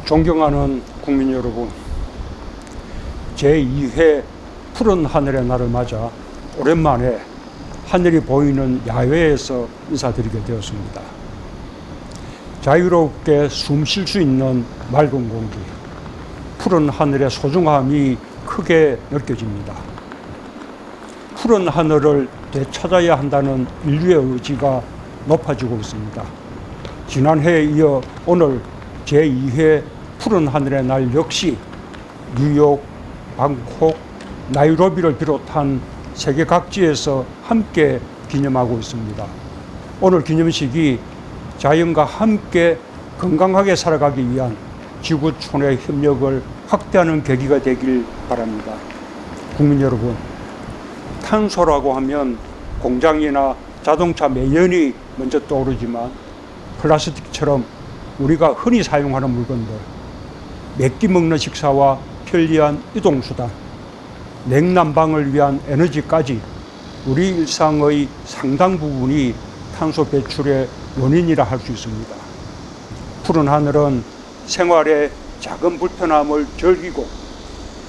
존경하는 국민 여러분, 제2회 푸른 하늘의 날을 맞아 오랜만에 하늘이 보이는 야외에서 인사드리게 되었습니다. 자유롭게 숨 쉴 수 있는 맑은 공기, 푸른 하늘의 소중함이 크게 느껴집니다. 푸른 하늘을 되찾아야 한다는 인류의 의지가 높아지고 있습니다. 지난해에 이어 오늘 제2회 푸른 하늘의 날 역시 뉴욕, 방콕, 나이로비를 비롯한 세계 각지에서 함께 기념하고 있습니다. 오늘 기념식이 자연과 함께 건강하게 살아가기 위한 지구촌의 협력을 확대하는 계기가 되길 바랍니다. 국민 여러분, 탄소라고 하면 공장이나 자동차 매연이 먼저 떠오르지만 플라스틱처럼 우리가 흔히 사용하는 물건들, 몇 끼 먹는 식사와 편리한 이동수단, 냉난방을 위한 에너지까지 우리 일상의 상당 부분이 탄소 배출의 원인이라 할 수 있습니다. 푸른 하늘은 생활의 작은 불편함을 즐기고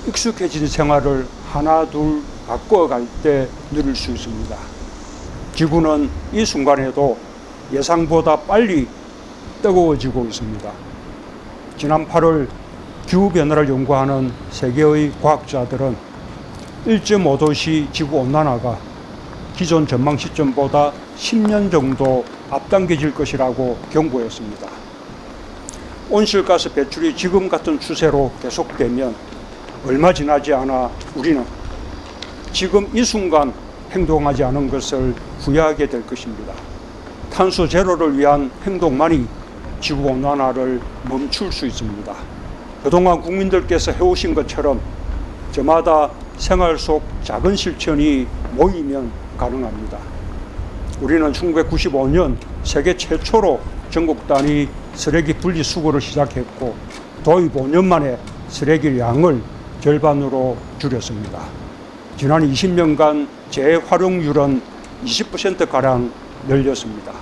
익숙해진 생활을 하나 둘 바꿔갈 때 누릴 수 있습니다. 지구는 이 순간에도 예상보다 빨리 뜨거워지고 있습니다. 지난 8월 기후변화를 연구하는 세계의 과학자들은 1.5도씨 지구온난화가 기존 전망 시점보다 10년 정도 앞당겨질 것이라고 경고했습니다. 온실가스 배출이 지금 같은 추세로 계속되면 얼마 지나지 않아 우리는 지금 이 순간 행동하지 않은 것을 후회하게 될 것입니다. 탄소 제로를 위한 행동만이 지구온난화를 멈출 수 있습니다. 그동안 국민들께서 해오신 것처럼 저마다 생활 속 작은 실천이 모이면 가능합니다. 우리는 1995년 세계 최초로 전국 단위 쓰레기 분리수거를 시작했고 도입 5년 만에 쓰레기 양을 절반으로 줄였습니다. 지난 20년간 재활용률은 20%가량 늘렸습니다.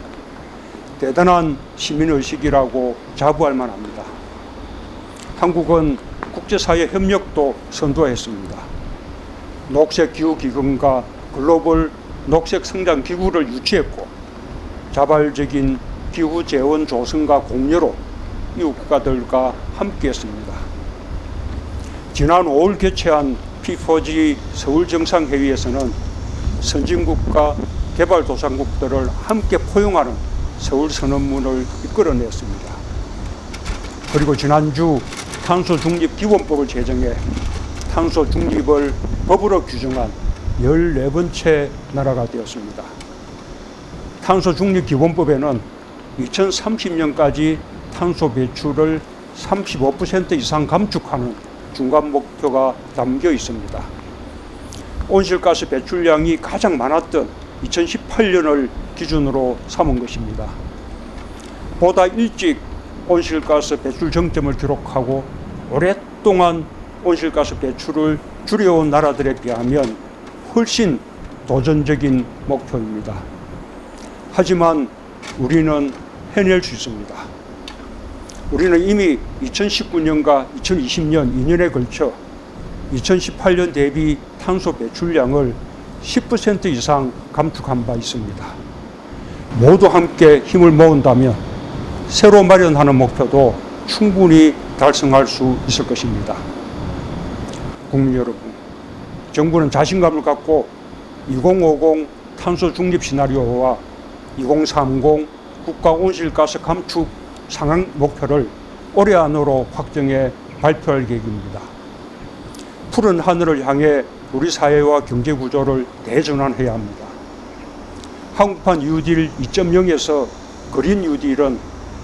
대단한 시민의식이라고 자부할 만합니다. 한국은 국제사회 협력도 선도했습니다. 녹색기후기금과 글로벌 녹색성장기구를 유치했고 자발적인 기후재원 조성과 공유로 이웃 국가들과 함께했습니다. 지난 5월 개최한 P4G 서울정상회의에서는 선진국과 개발도상국들을 함께 포용하는 서울선언문을 이끌어냈습니다. 그리고 지난주 탄소중립기본법을 제정해 탄소중립을 법으로 규정한 14번째 나라가 되었습니다. 탄소중립기본법에는 2030년까지 탄소 배출을 35% 이상 감축하는 중간 목표가 담겨 있습니다. 온실가스 배출량이 가장 많았던 2018년을 기준으로 삼은 것입니다. 보다 일찍 온실가스 배출 정점을 기록하고 오랫동안 온실가스 배출을 줄여온 나라들에 비하면 훨씬 도전적인 목표입니다. 하지만 우리는 해낼 수 있습니다. 우리는 이미 2019년과 2020년 2년에 걸쳐 2018년 대비 탄소 배출량을 10% 이상 감축한 바 있습니다. 모두 함께 힘을 모은다면 새로 마련하는 목표도 충분히 달성할 수 있을 것입니다. 국민 여러분, 정부는 자신감을 갖고 2050 탄소 중립 시나리오와 2030 국가 온실가스 감축 상향 목표를 올해 안으로 확정해 발표할 계획입니다. 푸른 하늘을 향해 우리 사회와 경제 구조를 대전환해야 합니다. 한국판 뉴딜 2.0에서 그린 뉴딜은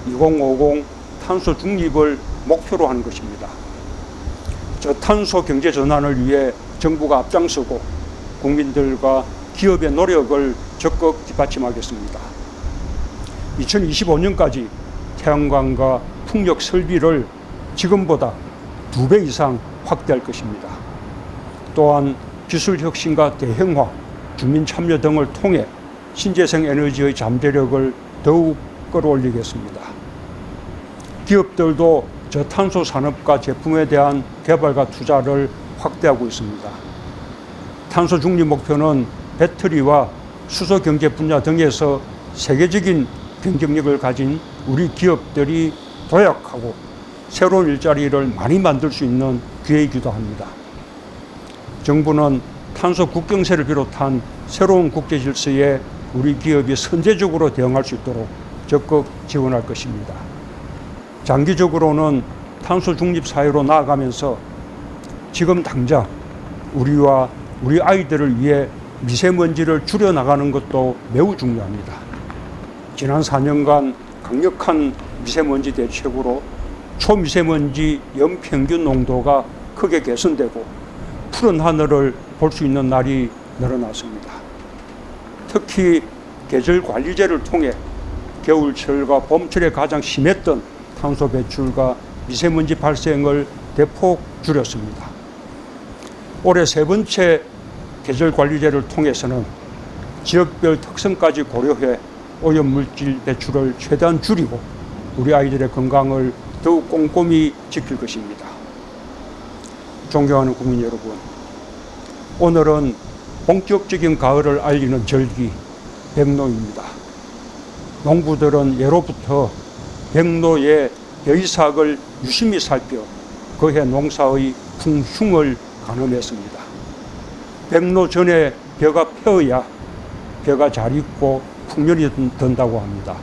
2050 탄소 중립을 목표로 하는 것입니다. 저탄소 경제 전환을 위해 정부가 앞장서고 국민들과 기업의 노력을 적극 뒷받침하겠습니다. 2025년까지 태양광과 풍력 설비를 지금보다 2배 이상 확대할 것입니다. 또한 기술 혁신과 대형화, 주민 참여 등을 통해 신재생 에너지의 잠재력을 더욱 끌어올리겠습니다. 기업들도 저탄소 산업과 제품에 대한 개발과 투자를 확대하고 있습니다. 탄소 중립 목표는 배터리와 수소 경제 분야 등에서 세계적인 경쟁력을 가진 우리 기업들이 도약하고 새로운 일자리를 많이 만들 수 있는 기회이기도 합니다. 정부는 탄소 국경세를 비롯한 새로운 국제 질서에 우리 기업이 선제적으로 대응할 수 있도록 적극 지원할 것입니다. 장기적으로는 탄소 중립 사회로 나아가면서 지금 당장 우리와 우리 아이들을 위해 미세먼지를 줄여나가는 것도 매우 중요합니다. 지난 4년간 강력한 미세먼지 대책으로 초미세먼지 연평균 농도가 크게 개선되고 푸른 하늘을 볼 수 있는 날이 늘어났습니다. 특히 계절관리제를 통해 겨울철과 봄철에 가장 심했던 탄소 배출과 미세먼지 발생을 대폭 줄였습니다. 올해 세 번째 계절관리제를 통해서는 지역별 특성까지 고려해 오염물질 배출을 최대한 줄이고 우리 아이들의 건강을 더욱 꼼꼼히 지킬 것입니다. 존경하는 국민 여러분, 오늘은 본격적인 가을을 알리는 절기 백로입니다. 농부들은 예로부터 백로의 벼이삭을 유심히 살펴 그해 농사의 풍흉을 가늠했습니다. 백로 전에 벼가 펴야 벼가 잘 익고 풍년이 든다고 합니다.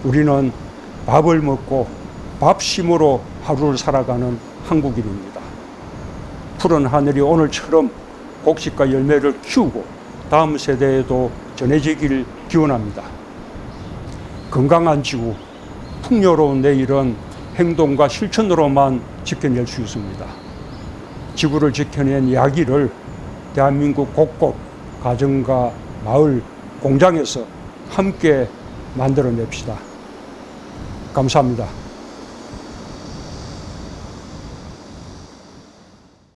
우리는 밥을 먹고 밥심으로 하루를 살아가는 한국인입니다. 푸른 하늘이 오늘처럼 곡식과 열매를 키우고 다음 세대에도 전해지기를 기원합니다. 건강한 지구, 풍요로운 내일은 행동과 실천으로만 지켜낼 수 있습니다. 지구를 지켜낸 이야기를 대한민국 곳곳 가정과 마을, 공장에서 함께 만들어냅시다. 감사합니다.